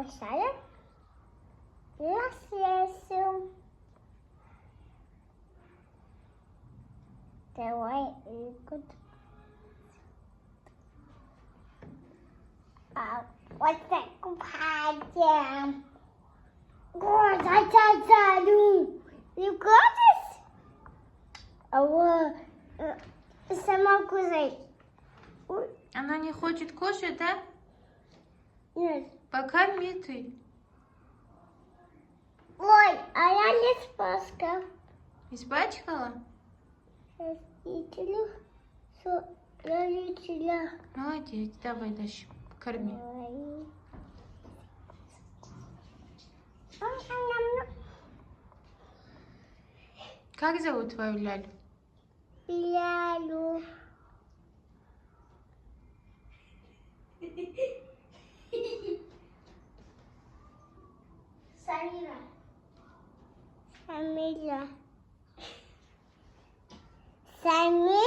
Поставим на сессию. Давай играть. Вот так пойдем. Ну, не хочешь? Сама кушай. Она не хочет кушать, да? Нет. Покорми ты. Ой, а я не спаска. Испачкала? Родителя. Молодец, давай дальше. Корми. Как зовут твою Лялю? Лялю. Самира. Самира. Самира.